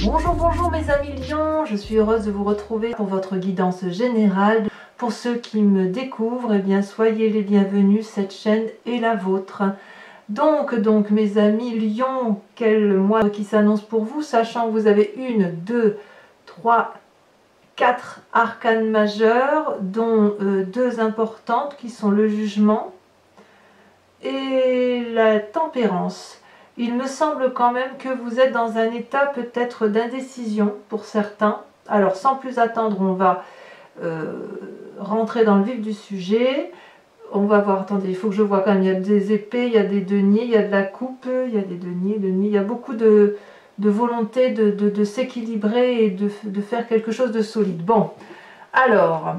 Bonjour, bonjour mes amis lions, je suis heureuse de vous retrouver pour votre guidance générale. Pour ceux qui me découvrent, eh bien soyez les bienvenus, cette chaîne est la vôtre. Donc mes amis lions, quel mois qui s'annonce pour vous, sachant que vous avez 1, 2, 3, 4 arcanes majeures, dont 2 importantes qui sont le jugement et la tempérance. Il me semble quand même que vous êtes dans un état peut-être d'indécision pour certains. Alors sans plus attendre, on va rentrer dans le vif du sujet. On va voir, attendez, il faut que je vois quand même, il y a des épées, il y a des deniers, il y a de la coupe, il y a des deniers, il y a beaucoup de volonté de s'équilibrer et de faire quelque chose de solide. Bon, alors,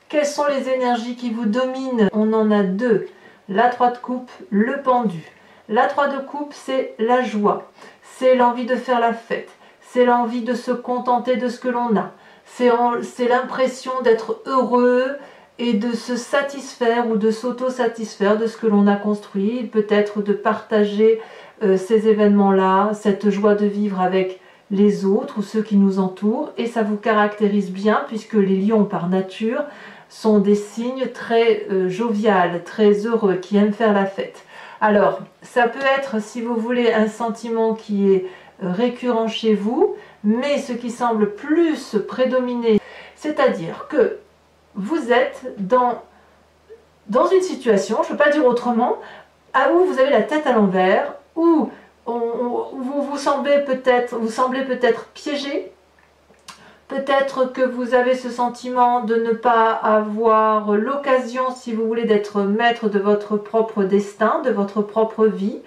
quelles sont les énergies qui vous dominent? On en a 2, la 3 de coupe, le pendu. La 3 de coupe, c'est la joie, c'est l'envie de faire la fête, c'est l'envie de se contenter de ce que l'on a, c'est l'impression d'être heureux et de se satisfaire ou de s'auto-satisfaire de ce que l'on a construit, peut-être de partager ces événements-là, cette joie de vivre avec les autres ou ceux qui nous entourent, et ça vous caractérise bien puisque les lions par nature sont des signes très joviales, très heureux, qui aiment faire la fête. Alors, ça peut être, si vous voulez, un sentiment qui est récurrent chez vous, mais ce qui semble plus prédominer, c'est-à-dire que vous êtes dans une situation, je ne peux pas dire autrement, où vous avez la tête à l'envers, où vous semblez peut-être piégé, peut-être que vous avez ce sentiment de ne pas avoir l'occasion, si vous voulez, d'être maître de votre propre destin, de votre propre vie.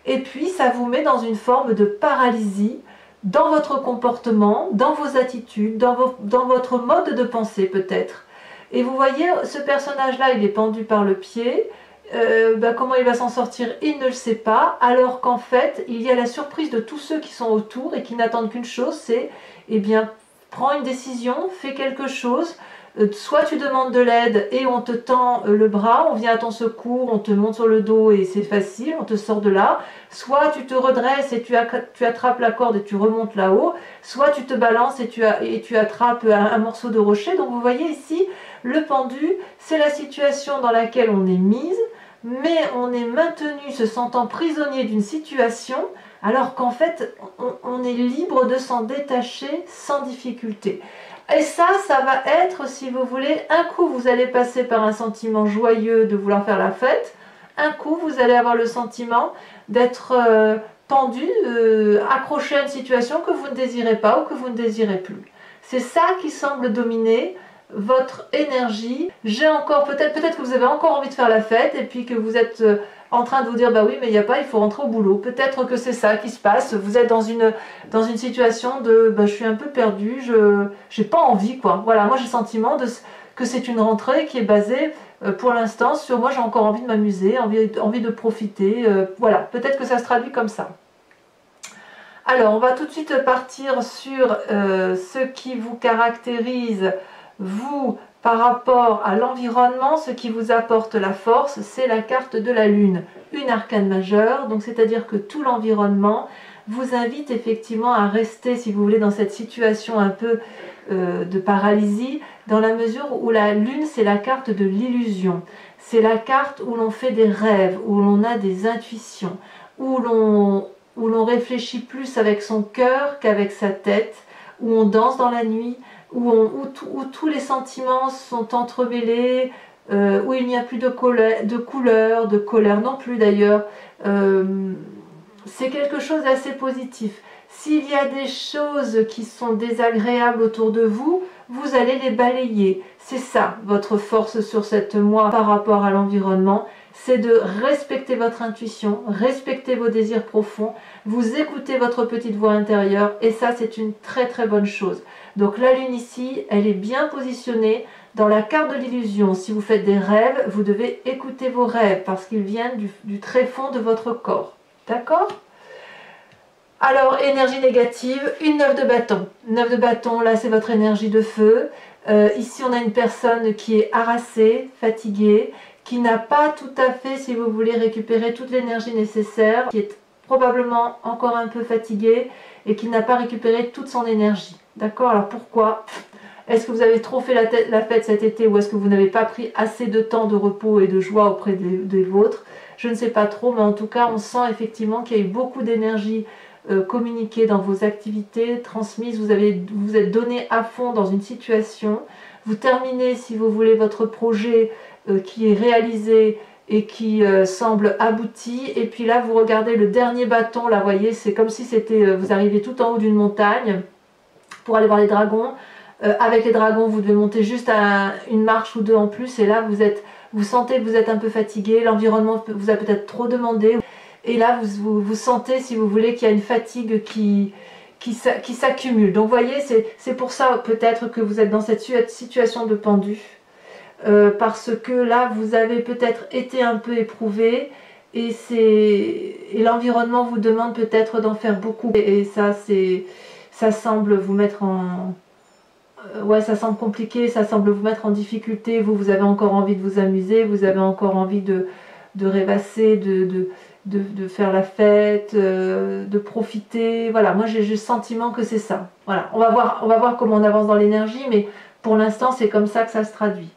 Et puis, ça vous met dans une forme de paralysie dans votre comportement, dans vos attitudes, dans votre mode de pensée peut-être. Et vous voyez, ce personnage-là, il est pendu par le pied. Comment il va s'en sortir, il ne le sait pas, alors qu'en fait, il y a la surprise de tous ceux qui sont autour et qui n'attendent qu'une chose, c'est, eh bien, prends une décision, fais quelque chose, soit tu demandes de l'aide et on te tend le bras, on vient à ton secours, on te monte sur le dos et c'est facile, on te sort de là, soit tu te redresses et tu attrapes la corde et tu remontes là-haut, soit tu te balances et tu attrapes un morceau de rocher. Donc vous voyez ici, le pendu, c'est la situation dans laquelle on est mise, mais on est maintenu se sentant prisonnier d'une situation, alors qu'en fait, on est libre de s'en détacher sans difficulté. Et ça va être, si vous voulez, un coup vous allez passer par un sentiment joyeux de vouloir faire la fête, un coup vous allez avoir le sentiment d'être pendu, accroché à une situation que vous ne désirez pas ou que vous ne désirez plus. C'est ça qui semble dominer votre énergie. J'ai encore, peut-être que vous avez encore envie de faire la fête et puis que vous êtes en train de vous dire bah oui mais il n'y a pas, il faut rentrer au boulot. Peut-être que c'est ça qui se passe, vous êtes dans une situation de je suis un peu perdu, j'ai pas envie quoi. Voilà, moi j'ai le sentiment que c'est une rentrée qui est basée pour l'instant sur moi j'ai encore envie de m'amuser, envie de profiter, voilà, peut-être que ça se traduit comme ça. Alors on va tout de suite partir sur ce qui vous caractérise vous, par rapport à l'environnement. Ce qui vous apporte la force, c'est la carte de la lune, une arcane majeure, donc c'est-à-dire que tout l'environnement vous invite effectivement à rester, si vous voulez, dans cette situation un peu de paralysie, dans la mesure où la lune, c'est la carte de l'illusion, c'est la carte où l'on fait des rêves, où l'on a des intuitions, où l'on réfléchit plus avec son cœur qu'avec sa tête, où on danse dans la nuit, où tous les sentiments sont entremêlés, où il n'y a plus de colère non plus d'ailleurs. C'est quelque chose d'assez positif. S'il y a des choses qui sont désagréables autour de vous, vous allez les balayer. C'est ça votre force sur cette mois par rapport à l'environnement, c'est de respecter votre intuition, respecter vos désirs profonds, vous écoutez votre petite voix intérieure et ça c'est une très très bonne chose. Donc la lune ici, elle est bien positionnée dans la carte de l'illusion. Si vous faites des rêves, vous devez écouter vos rêves parce qu'ils viennent du tréfonds de votre corps. D'accord ? Alors, énergie négative, une 9 de bâton. 9 de bâton, là c'est votre énergie de feu. Ici on a une personne qui est harassée, fatiguée, qui n'a pas tout à fait, si vous voulez, récupérer toute l'énergie nécessaire, qui est probablement encore un peu fatiguée et qu'il n'a pas récupéré toute son énergie. D'accord? Alors pourquoi? Est-ce que vous avez trop fait la fête cet été ou est-ce que vous n'avez pas pris assez de temps de repos et de joie auprès des vôtres? Je ne sais pas trop, mais en tout cas, on sent effectivement qu'il y a eu beaucoup d'énergie communiquée dans vos activités, transmises. Vous êtes donné à fond dans une situation. Vous terminez, si vous voulez, votre projet qui est réalisé et qui semble abouti. Et puis là, vous regardez le dernier bâton. Là, vous voyez, c'est comme si c'était vous arrivez tout en haut d'une montagne pour aller voir les dragons. Avec les dragons, vous devez monter juste à une marche ou deux en plus. Et là, vous sentez que vous êtes un peu fatigué. L'environnement vous a peut-être trop demandé. Et là, vous sentez, si vous voulez, qu'il y a une fatigue qui s'accumule. Donc, vous voyez, c'est pour ça peut-être que vous êtes dans cette situation de pendu. Parce que là, vous avez peut-être été un peu éprouvé. Et l'environnement vous demande peut-être d'en faire beaucoup. Et ça semble vous mettre en... ouais, ça semble compliqué, ça semble vous mettre en difficulté. Vous avez encore envie de vous amuser, vous avez encore envie de rêvasser, de faire la fête, de profiter. Voilà, moi j'ai le sentiment que c'est ça. Voilà, on va voir comment on avance dans l'énergie, mais pour l'instant c'est comme ça que ça se traduit.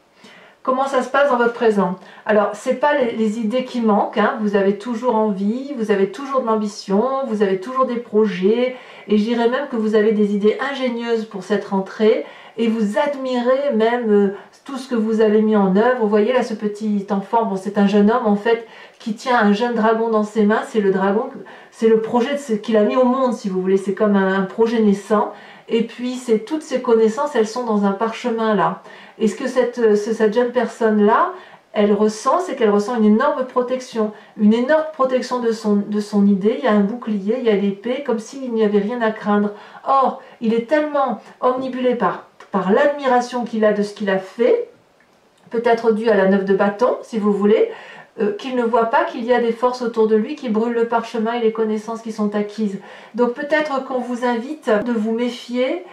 Comment ça se passe dans votre présent? Alors, c'est pas les idées qui manquent, hein. Vous avez toujours envie, vous avez toujours de l'ambition, vous avez toujours des projets, et je dirais même que vous avez des idées ingénieuses pour cette rentrée, et vous admirez même tout ce que vous avez mis en œuvre. Vous voyez là ce petit enfant, bon c'est un jeune homme en fait, qui tient un jeune dragon dans ses mains, c'est le dragon, c'est le projet qu'il a mis au monde si vous voulez, c'est comme un projet naissant, et puis toutes ces connaissances, elles sont dans un parchemin là. Et ce que cette jeune personne-là, elle ressent, c'est qu'elle ressent une énorme protection de son idée. Il y a un bouclier, il y a l'épée, comme s'il n'y avait rien à craindre. Or, il est tellement omnibulé par l'admiration qu'il a de ce qu'il a fait, peut-être dû à la 9 de bâton, si vous voulez, qu'il ne voit pas qu'il y a des forces autour de lui qui brûlent le parchemin et les connaissances qui sont acquises. Donc peut-être qu'on vous invite de vous méfier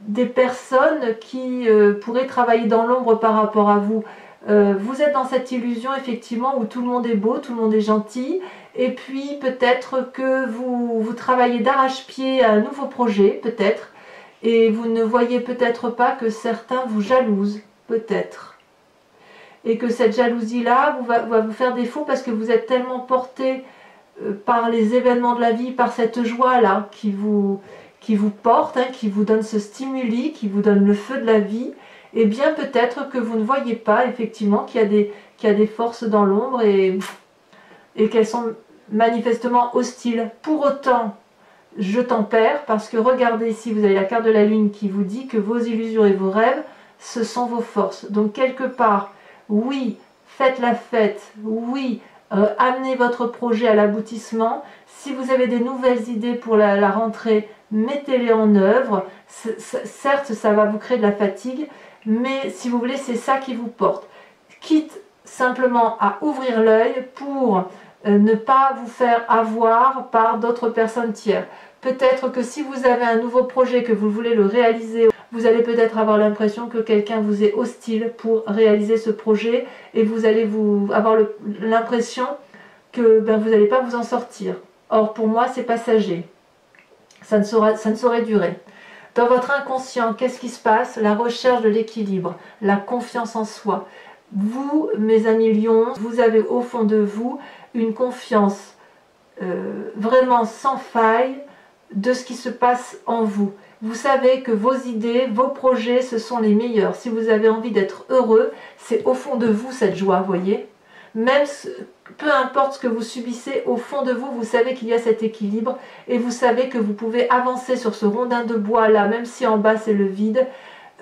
des personnes qui pourraient travailler dans l'ombre par rapport à vous. Vous êtes dans cette illusion effectivement où tout le monde est beau, tout le monde est gentil, et puis peut-être que vous travaillez d'arrache-pied à un nouveau projet, peut-être, et vous ne voyez peut-être pas que certains vous jalousent, peut-être. Et que cette jalousie-là va vous faire défaut parce que vous êtes tellement porté par les événements de la vie, par cette joie-là qui vous porte, hein, qui vous donne ce stimuli, qui vous donne le feu de la vie, et bien peut-être que vous ne voyez pas effectivement qu'il y a des forces dans l'ombre et qu'elles sont manifestement hostiles. Pour autant, je tempère parce que regardez ici, vous avez la carte de la lune qui vous dit que vos illusions et vos rêves, ce sont vos forces. Donc quelque part, oui, faites la fête, oui, amenez votre projet à l'aboutissement. Si vous avez des nouvelles idées pour la rentrée, mettez-les en œuvre. Certes, ça va vous créer de la fatigue, mais si vous voulez, c'est ça qui vous porte. Quitte simplement à ouvrir l'œil pour ne pas vous faire avoir par d'autres personnes tiers. Peut-être que si vous avez un nouveau projet, que vous voulez le réaliser, vous allez peut-être avoir l'impression que quelqu'un vous est hostile pour réaliser ce projet et vous allez avoir l'impression que vous n'allez pas vous en sortir. Or, pour moi, c'est passager. Ça ne saurait durer. Dans votre inconscient, qu'est-ce qui se passe? La recherche de l'équilibre, la confiance en soi. Vous, mes amis lions, vous avez au fond de vous une confiance vraiment sans faille de ce qui se passe en vous. Vous savez que vos idées, vos projets, ce sont les meilleurs. Si vous avez envie d'être heureux, c'est au fond de vous cette joie, voyez. Même peu importe ce que vous subissez, au fond de vous, vous savez qu'il y a cet équilibre et vous savez que vous pouvez avancer sur ce rondin de bois là, même si en bas c'est le vide.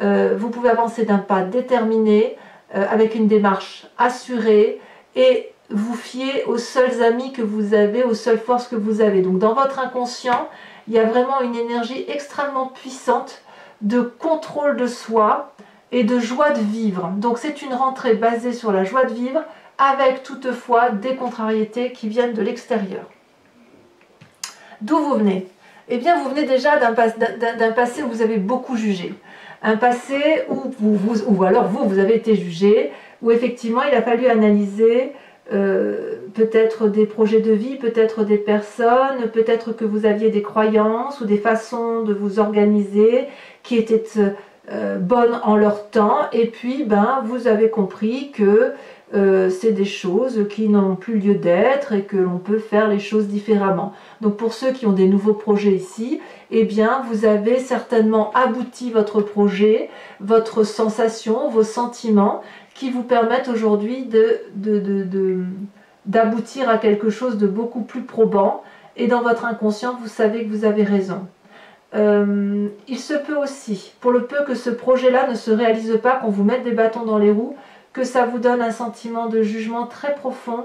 Vous pouvez avancer d'un pas déterminé, avec une démarche assurée et vous fier aux seuls amis que vous avez, aux seules forces que vous avez. Donc dans votre inconscient, il y a vraiment une énergie extrêmement puissante de contrôle de soi et de joie de vivre. Donc c'est une rentrée basée sur la joie de vivre, avec toutefois des contrariétés qui viennent de l'extérieur. D'où vous venez? Eh bien, vous venez déjà d'un passé où vous avez beaucoup jugé. Un passé où alors vous avez été jugé, où effectivement il a fallu analyser peut-être des projets de vie, peut-être des personnes, peut-être que vous aviez des croyances ou des façons de vous organiser qui étaient bonnes en leur temps, et puis vous avez compris que c'est des choses qui n'ont plus lieu d'être et que l'on peut faire les choses différemment. Donc pour ceux qui ont des nouveaux projets ici, eh bien vous avez certainement abouti votre projet, votre sensation, vos sentiments qui vous permettent aujourd'hui d'aboutir à quelque chose de beaucoup plus probant, et dans votre inconscient vous savez que vous avez raison. Il se peut aussi, pour le peu que ce projet-là ne se réalise pas, qu'on vous mette des bâtons dans les roues, que ça vous donne un sentiment de jugement très profond,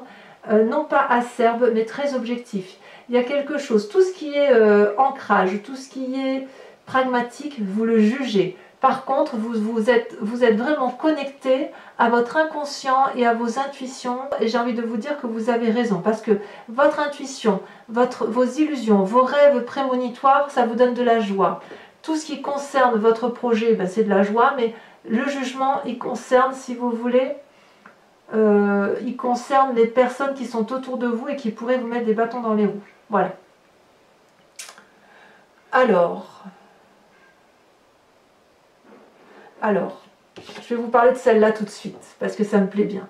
non pas acerbe, mais très objectif. Il y a quelque chose, tout ce qui est ancrage, tout ce qui est pragmatique, vous le jugez. Par contre, vous êtes vraiment connecté à votre inconscient et à vos intuitions, et j'ai envie de vous dire que vous avez raison, parce que votre intuition, vos illusions, vos rêves prémonitoires, ça vous donne de la joie. Tout ce qui concerne votre projet, c'est de la joie, mais le jugement, il concerne, si vous voulez, il concerne les personnes qui sont autour de vous et qui pourraient vous mettre des bâtons dans les roues. Voilà. Alors, je vais vous parler de celle-là tout de suite, parce que ça me plaît bien.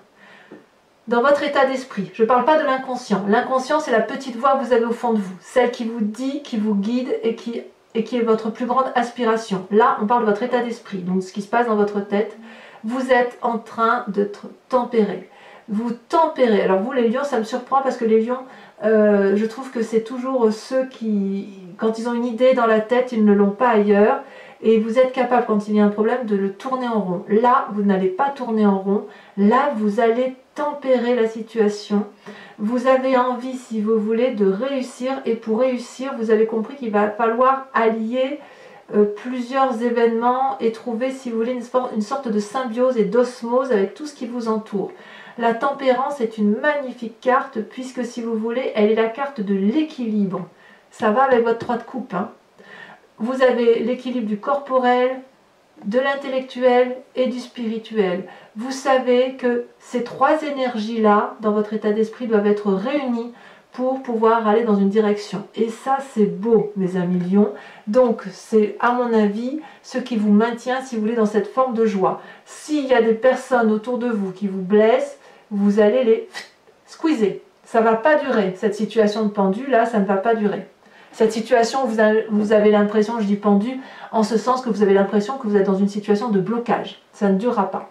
Dans votre état d'esprit, je ne parle pas de l'inconscient. L'inconscient, c'est la petite voix que vous avez au fond de vous, celle qui vous dit, qui vous guide et qui est votre plus grande aspiration. Là, on parle de votre état d'esprit, donc ce qui se passe dans votre tête. Vous êtes en train d'être tempéré. Vous tempérez. Alors vous, les lions, ça me surprend parce que les lions, je trouve que c'est toujours ceux qui, quand ils ont une idée dans la tête, ils ne l'ont pas ailleurs. Et vous êtes capable, quand il y a un problème, de le tourner en rond. Là, vous n'allez pas tourner en rond. Là, vous allez tempérer la situation. Vous avez envie, si vous voulez, de réussir. Et pour réussir, vous avez compris qu'il va falloir allier plusieurs événements et trouver, si vous voulez, une sorte de symbiose et d'osmose avec tout ce qui vous entoure. La tempérance est une magnifique carte, puisque, si vous voulez, elle est la carte de l'équilibre. Ça va avec votre 3 de coupe, hein. Vous avez l'équilibre du corporel, de l'intellectuel et du spirituel. Vous savez que ces 3 énergies-là, dans votre état d'esprit, doivent être réunies pour pouvoir aller dans une direction. Et ça, c'est beau, mes amis lions. Donc, c'est, à mon avis, ce qui vous maintient, si vous voulez, dans cette forme de joie. S'il y a des personnes autour de vous qui vous blessent, vous allez les squeezer. Ça ne va pas durer. Cette situation de pendu, là, ça ne va pas durer. Cette situation, vous avez l'impression, je dis pendu, en ce sens que vous avez l'impression que vous êtes dans une situation de blocage. Ça ne durera pas.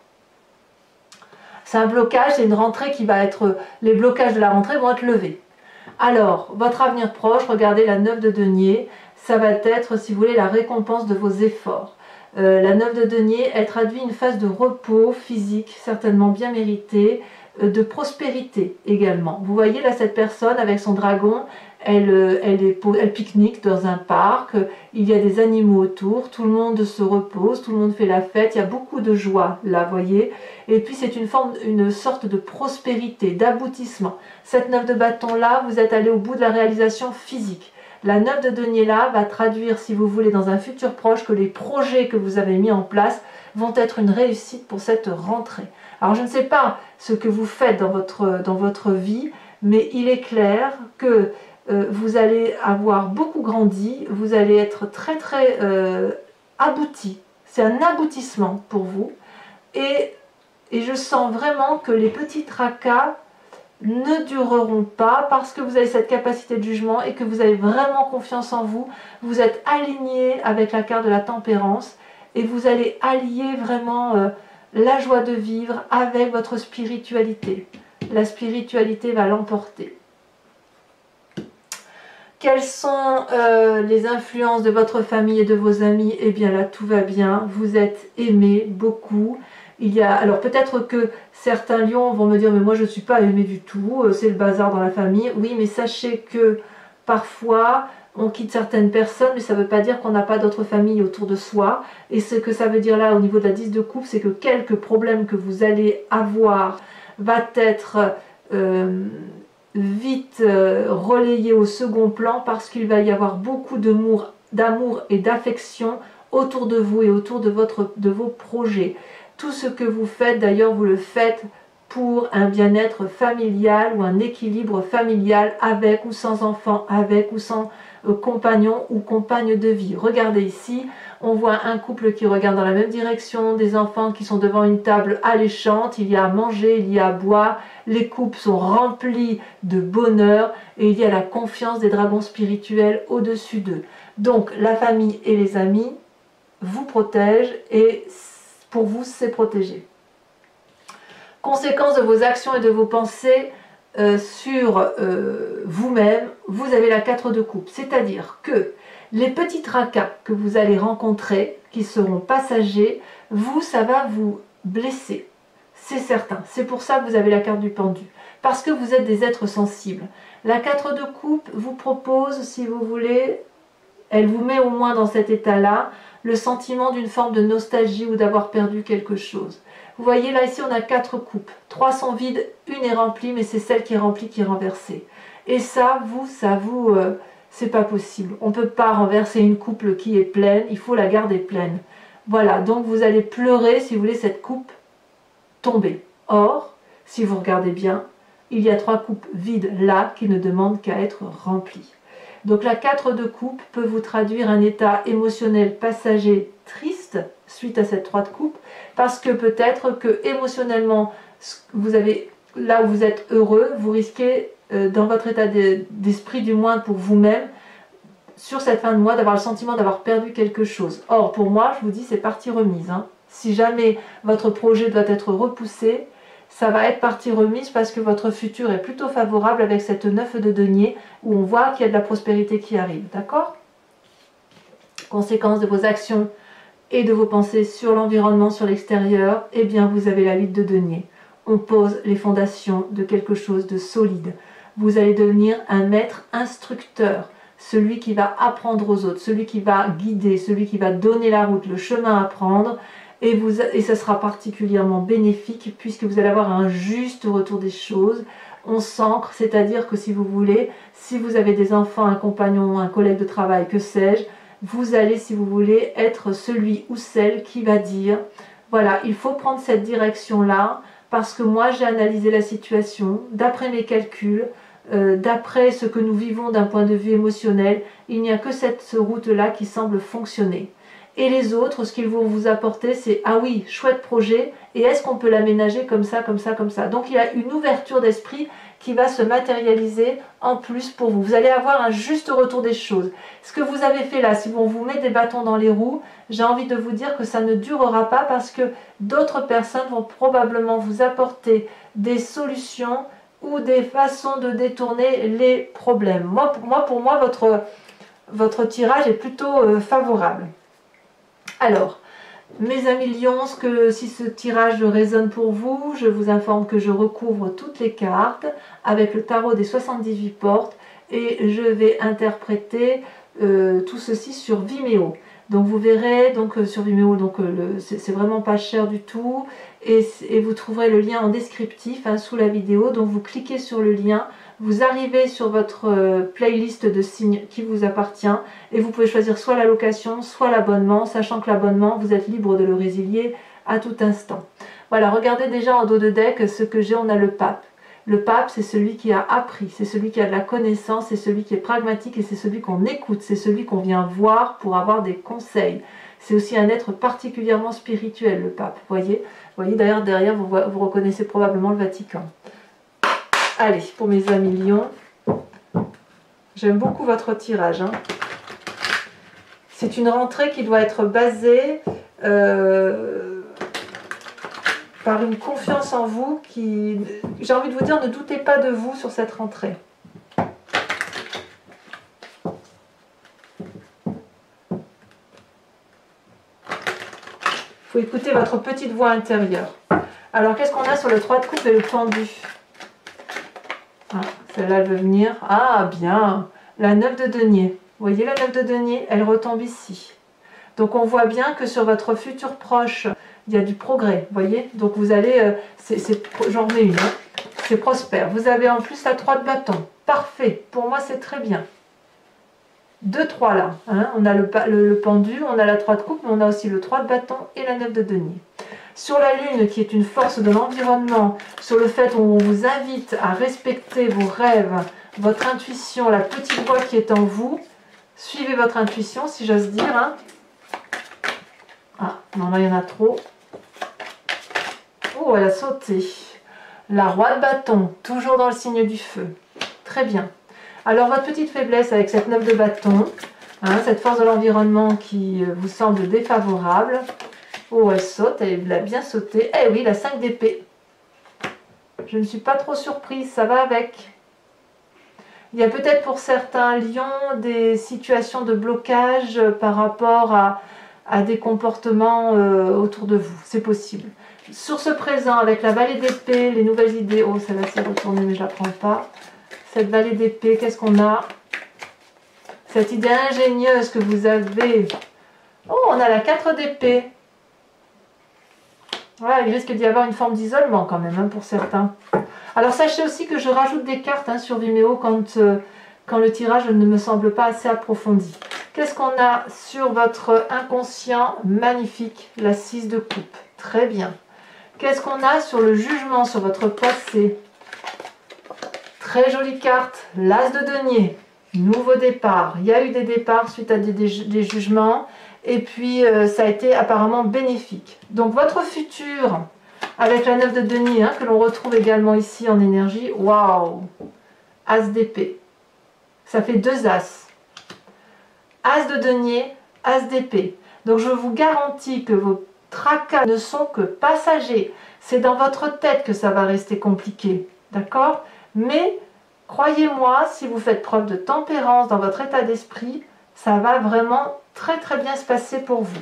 C'est un blocage, c'est une rentrée qui va être... Les blocages de la rentrée vont être levés. Alors, votre avenir proche, regardez la 9 de denier, ça va être, si vous voulez, la récompense de vos efforts. La 9 de denier, elle traduit une phase de repos physique, certainement bien méritée, de prospérité également. Vous voyez là cette personne avec son dragon, elle pique-nique dans un parc, il y a des animaux autour, tout le monde se repose, tout le monde fait la fête, il y a beaucoup de joie là, vous voyez. Et puis c'est une sorte de prospérité, d'aboutissement. Cette 9 de bâton là, vous êtes allé au bout de la réalisation physique. La 9 de denier là va traduire, si vous voulez, dans un futur proche, que les projets que vous avez mis en place vont être une réussite pour cette rentrée. Alors je ne sais pas ce que vous faites dans votre vie, mais il est clair que vous allez avoir beaucoup grandi, vous allez être très très abouti. C'est un aboutissement pour vous. Et je sens vraiment que les petits tracas ne dureront pas parce que vous avez cette capacité de jugement et que vous avez vraiment confiance en vous. Vous êtes aligné avec la carte de la tempérance et vous allez allier vraiment la joie de vivre avec votre spiritualité. La spiritualité va l'emporter. Quelles sont les influences de votre famille et de vos amis? Eh bien là, tout va bien. Vous êtes aimés beaucoup. Alors peut-être que certains lions vont me dire mais moi je ne suis pas aimé du tout, c'est le bazar dans la famille. Oui, mais sachez que parfois on quitte certaines personnes, mais ça ne veut pas dire qu'on n'a pas d'autres familles autour de soi. Et ce que ça veut dire là au niveau de la 10 de coupe, c'est que quelques problèmes que vous allez avoir va être vite relayé au second plan parce qu'il va y avoir beaucoup d'amour et d'affection autour de vous et autour de vos projets. Tout ce que vous faites, d'ailleurs, vous le faites pour un bien-être familial ou un équilibre familial avec ou sans enfant, avec ou sans compagnon ou compagne de vie. Regardez ici, on voit un couple qui regarde dans la même direction, des enfants qui sont devant une table alléchante, il y a à manger, il y a à boire, les coupes sont remplies de bonheur et il y a la confiance des dragons spirituels au-dessus d'eux. Donc la famille et les amis vous protègent et pour vous c'est protégé. Conséquence de vos actions et de vos pensées sur vous-même, vous avez la 4 de coupe, c'est-à-dire que les petits tracas que vous allez rencontrer, qui seront passagers, vous, ça va vous blesser, c'est certain. C'est pour ça que vous avez la carte du pendu, parce que vous êtes des êtres sensibles. La 4 de coupe vous propose, si vous voulez, elle vous met au moins dans cet état-là, le sentiment d'une forme de nostalgie ou d'avoir perdu quelque chose. Vous voyez, là, ici, on a 4 coupes. 3 sont vides, une est remplie, mais c'est celle qui est remplie qui est renversée. Et ça, c'est pas possible. On ne peut pas renverser une coupe qui est pleine, il faut la garder pleine. Voilà, donc vous allez pleurer, si vous voulez, cette coupe tomber. Or, si vous regardez bien, il y a 3 coupes vides là qui ne demandent qu'à être remplies. Donc la 4 de coupe peut vous traduire un état émotionnel passager triste suite à cette 3 de coupe, parce que peut-être que émotionnellement, vous avez, là où vous êtes heureux, vous risquez, dans votre état d'esprit du moins pour vous-même, sur cette fin de mois, d'avoir le sentiment d'avoir perdu quelque chose. Or, pour moi, je vous dis, c'est partie remise. Hein. Si jamais votre projet doit être repoussé, ça va être partie remise parce que votre futur est plutôt favorable avec cette 9 de denier où on voit qu'il y a de la prospérité qui arrive. D'accord? Conséquence de vos actions et de vos pensées sur l'environnement, sur l'extérieur, eh bien vous avez la 8 de denier. On pose les fondations de quelque chose de solide. Vous allez devenir un maître instructeur, celui qui va apprendre aux autres, celui qui va guider, celui qui va donner la route, le chemin à prendre, et ça sera particulièrement bénéfique puisque vous allez avoir un juste retour des choses. On s'ancre, c'est-à-dire que si vous voulez, si vous avez des enfants, un compagnon, un collègue de travail, que sais-je, vous allez, si vous voulez, être celui ou celle qui va dire, voilà, il faut prendre cette direction-là, parce que moi j'ai analysé la situation, d'après mes calculs, d'après ce que nous vivons d'un point de vue émotionnel, il n'y a que cette route-là qui semble fonctionner. Et les autres, ce qu'ils vont vous apporter, c'est « Ah oui, chouette projet, et est-ce qu'on peut l'aménager comme ça, comme ça, comme ça ?» Donc il y a une ouverture d'esprit qui va se matérialiser en plus pour vous. Vous allez avoir un juste retour des choses. Ce que vous avez fait là, si on vous met des bâtons dans les roues, j'ai envie de vous dire que ça ne durera pas parce que d'autres personnes vont probablement vous apporter des solutions ou des façons de détourner les problèmes. Pour moi, votre tirage est plutôt favorable. Alors, mes amis lions, si ce tirage résonne pour vous, je vous informe que je recouvre toutes les cartes avec le tarot des 78 portes et je vais interpréter tout ceci sur Vimeo. Donc vous verrez sur Vimeo, c'est vraiment pas cher du tout et vous trouverez le lien en descriptif sous la vidéo. Donc vous cliquez sur le lien, vous arrivez sur votre playlist de signes qui vous appartient et vous pouvez choisir soit la location, soit l'abonnement, sachant que l'abonnement, vous êtes libre de le résilier à tout instant. Voilà, regardez déjà en dos de deck ce que j'ai, on a le pape. Le pape, c'est celui qui a appris, c'est celui qui a de la connaissance, c'est celui qui est pragmatique et c'est celui qu'on écoute, c'est celui qu'on vient voir pour avoir des conseils. C'est aussi un être particulièrement spirituel, le pape, voyez d'ailleurs derrière, vous reconnaissez probablement le Vatican. Allez, pour mes amis lions, j'aime beaucoup votre tirage. C'est une rentrée qui doit être basée par une confiance en vous qui... J'ai envie de vous dire, ne doutez pas de vous sur cette rentrée. Il faut écouter votre petite voix intérieure. Alors, qu'est-ce qu'on a sur le 3 de coupe et le pendu? Celle-là, elle veut venir. Ah, bien. La 9 de denier. Vous voyez la 9 de denier? Elle retombe ici. Donc, on voit bien que sur votre futur proche, il y a du progrès. Vous voyez? Donc, vous allez... J'en remets une. C'est prospère. Vous avez en plus la 3 de bâton. Parfait. Pour moi, c'est très bien. 2, 3 là. On a le pendu, on a la 3 de coupe, mais on a aussi le 3 de bâton et la 9 de denier. sur la lune qui est une force de l'environnement, sur le fait où on vous invite à respecter vos rêves, votre intuition, la petite voix qui est en vous. Suivez votre intuition, si j'ose dire. Hein. Ah, non, là, il y en a trop. Oh, elle a sauté. La roi de bâton, toujours dans le signe du feu. Très bien. Alors, votre petite faiblesse avec cette 9 de bâton, hein, cette force de l'environnement qui vous semble défavorable. Oh, elle saute, elle a bien sauté. Eh oui, la 5 d'épée. Je ne suis pas trop surprise, ça va avec. Il y a peut-être pour certains lions des situations de blocage par rapport à des comportements autour de vous. C'est possible. Sur ce présent, avec la vallée d'épée, les nouvelles idées. Oh, celle-là s'est retournée, mais je ne la prends pas. Cette vallée d'épée, qu'est-ce qu'on a? Cette idée ingénieuse que vous avez. Oh, on a la 4 d'épée. Voilà, il risque d'y avoir une forme d'isolement quand même, hein, pour certains. Alors, sachez aussi que je rajoute des cartes hein, sur Vimeo quand le tirage ne me semble pas assez approfondi. Qu'est-ce qu'on a sur votre inconscient? Magnifique, la 6 de coupe. Très bien. Qu'est-ce qu'on a sur le jugement, sur votre passé? Très jolie carte, l'as de denier. Nouveau départ. Il y a eu des départs suite à des jugements. Et puis, ça a été apparemment bénéfique. Donc, votre futur, avec la 9 de denier, hein, que l'on retrouve également ici en énergie. Waouh! As d'épée. Ça fait 2 as. As de denier, as d'épée. Donc, je vous garantis que vos tracas ne sont que passagers. C'est dans votre tête que ça va rester compliqué. D'accord? Mais, croyez-moi, si vous faites preuve de tempérance dans votre état d'esprit, ça va vraiment très très bien se passer pour vous.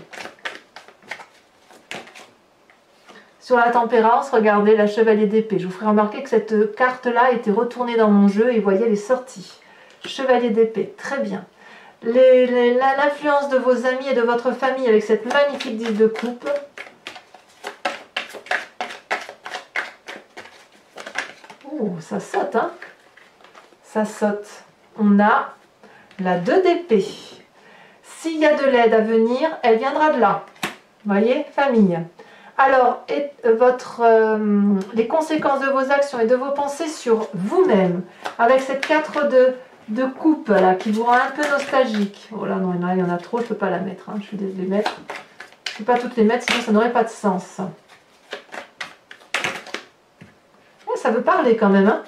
Sur la tempérance, regardez la chevalier d'épée. Je vous ferai remarquer que cette carte-là a été retournée dans mon jeu et vous voyez, elle est sortie. Chevalier d'épée, très bien. L'influence de vos amis et de votre famille avec cette magnifique 10 de coupe. Oh, ça saute, hein? Ça saute. On a la 2 d'épée. S'il y a de l'aide à venir, elle viendra de là. Vous voyez, famille. Alors, les conséquences de vos actions et de vos pensées sur vous-même, avec cette 4 de coupe là, qui vous rend un peu nostalgique. Oh là, non, il y en a trop, je ne peux pas la mettre. Hein, je suis désolée de les mettre. Je ne peux pas toutes les mettre, sinon ça n'aurait pas de sens. Oh, ça veut parler quand même. Hein.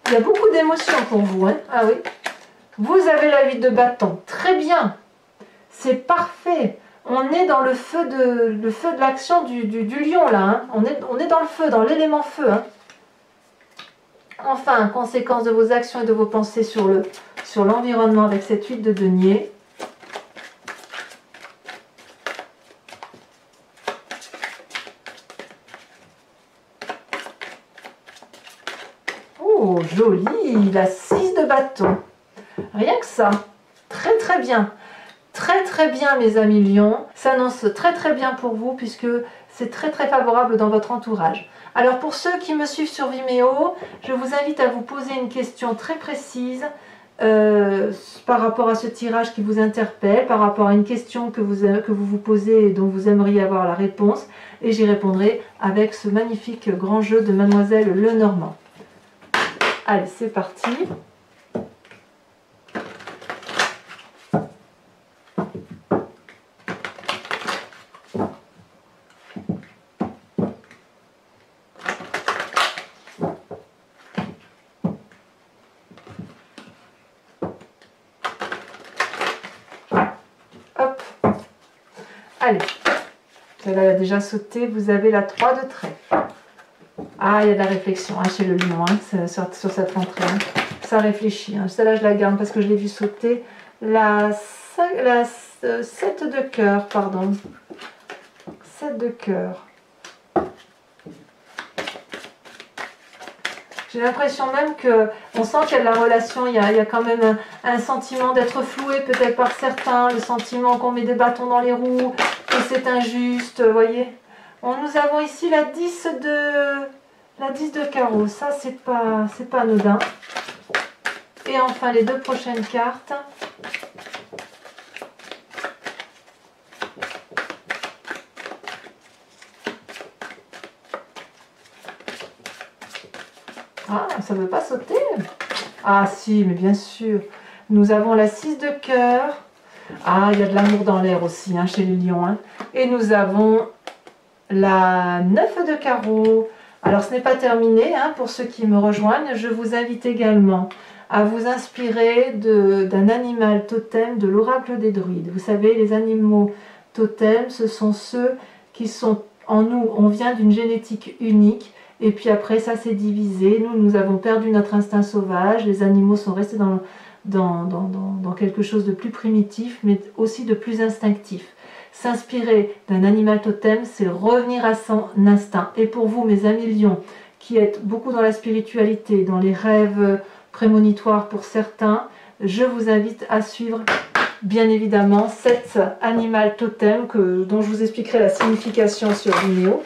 Il y a beaucoup d'émotions pour vous. Hein. Ah oui. Vous avez la 8 de bâton. Très bien. C'est parfait. On est dans le feu de l'action du lion là. Hein. On est dans le feu, dans l'élément feu. Hein. Enfin, conséquence de vos actions et de vos pensées sur l'environnement avec cette 8 de denier. Oh, joli, la 6 de bâton. Rien que ça. Très très bien. Très très bien mes amis lions, s'annonce très très bien pour vous puisque c'est très très favorable dans votre entourage. Alors pour ceux qui me suivent sur Vimeo, je vous invite à vous poser une question très précise par rapport à ce tirage qui vous interpelle, par rapport à une question que vous posez et dont vous aimeriez avoir la réponse et j'y répondrai avec ce magnifique grand jeu de Mademoiselle Lenormand. Allez, c'est parti. Allez, celle-là a déjà sauté, vous avez la 3 de trèfle. Ah, il y a de la réflexion hein, chez le lion, hein, sur cette rentrée. Hein. Ça réfléchit, hein. Celle-là je la garde parce que je l'ai vue sauter. La 7 de cœur, pardon. 7 de cœur. J'ai l'impression même qu'on sent qu'il y a de la relation, il y a quand même un sentiment d'être floué peut-être par certains, le sentiment qu'on met des bâtons dans les roues, que c'est injuste, vous voyez. Nous avons ici la 10 de carreau, ça c'est pas anodin. Et enfin les deux prochaines cartes. Ah, ça ne veut pas sauter? Ah si, mais bien sûr. Nous avons la 6 de cœur. Ah, il y a de l'amour dans l'air aussi, hein, chez les lions. Hein. Et nous avons la 9 de carreau. Alors, ce n'est pas terminé, hein, pour ceux qui me rejoignent. Je vous invite également à vous inspirer d'un animal totem de l'oracle des druides. Vous savez, les animaux totems, ce sont ceux qui sont en nous. On vient d'une génétique unique. Et puis après, ça s'est divisé. Nous avons perdu notre instinct sauvage. Les animaux sont restés dans quelque chose de plus primitif, mais aussi de plus instinctif. S'inspirer d'un animal totem, c'est revenir à son instinct. Et pour vous, mes amis lions, qui êtes beaucoup dans la spiritualité, dans les rêves prémonitoires pour certains, je vous invite à suivre bien évidemment cet animal totem dont je vous expliquerai la signification sur Vimeo.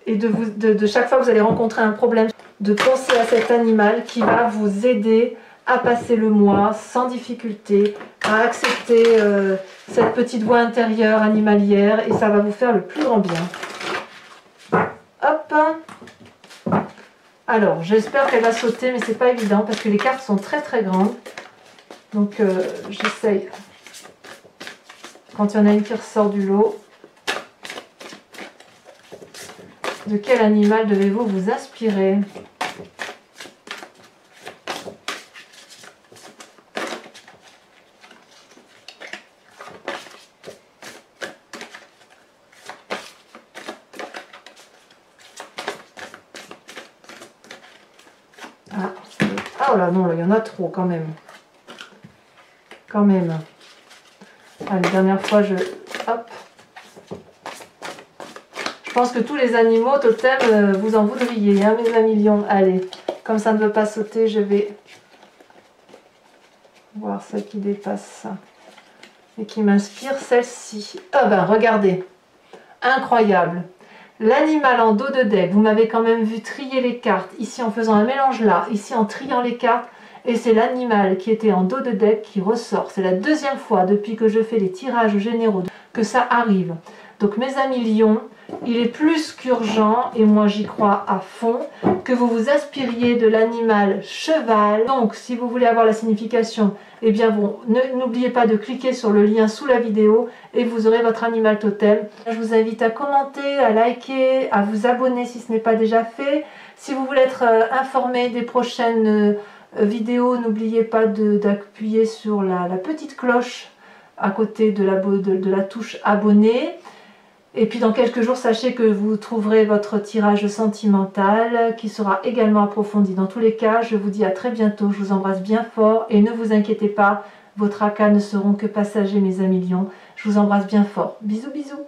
Et de chaque fois que vous allez rencontrer un problème, de penser à cet animal qui va vous aider à passer le mois sans difficulté, à accepter cette petite voix intérieure animalière, et ça va vous faire le plus grand bien. Hop! Alors, j'espère qu'elle va sauter, mais c'est pas évident parce que les cartes sont très très grandes. Donc, j'essaye. Quand il y en a une qui ressort du lot. De quel animal devez-vous vous inspirer? Ah, oh là non, il y en a trop quand même. Quand même. Ah, la dernière fois, hop. Je pense que tous les animaux totems, vous en voudriez, hein, mes amis lions. Allez, comme ça ne veut pas sauter, je vais voir celle qui dépasse ça. Et qui m'inspire, celle-ci. Ah ben, regardez. Incroyable. L'animal en dos de deck, vous m'avez quand même vu trier les cartes, ici en faisant un mélange là, ici en triant les cartes, et c'est l'animal qui était en dos de deck qui ressort. C'est la deuxième fois depuis que je fais les tirages généraux que ça arrive. Donc mes amis lions, il est plus qu'urgent, et moi j'y crois à fond, que vous vous inspiriez de l'animal cheval. Donc si vous voulez avoir la signification, eh bien n'oubliez pas de cliquer sur le lien sous la vidéo et vous aurez votre animal totem. Je vous invite à commenter, à liker, à vous abonner si ce n'est pas déjà fait. Si vous voulez être informé des prochaines vidéos, n'oubliez pas d'appuyer sur la petite cloche à côté de la touche abonner. Et puis dans quelques jours, sachez que vous trouverez votre tirage sentimental qui sera également approfondi. Dans tous les cas, je vous dis à très bientôt. Je vous embrasse bien fort et ne vous inquiétez pas, vos tracas ne seront que passagers, mes amis lions. Je vous embrasse bien fort. Bisous, bisous.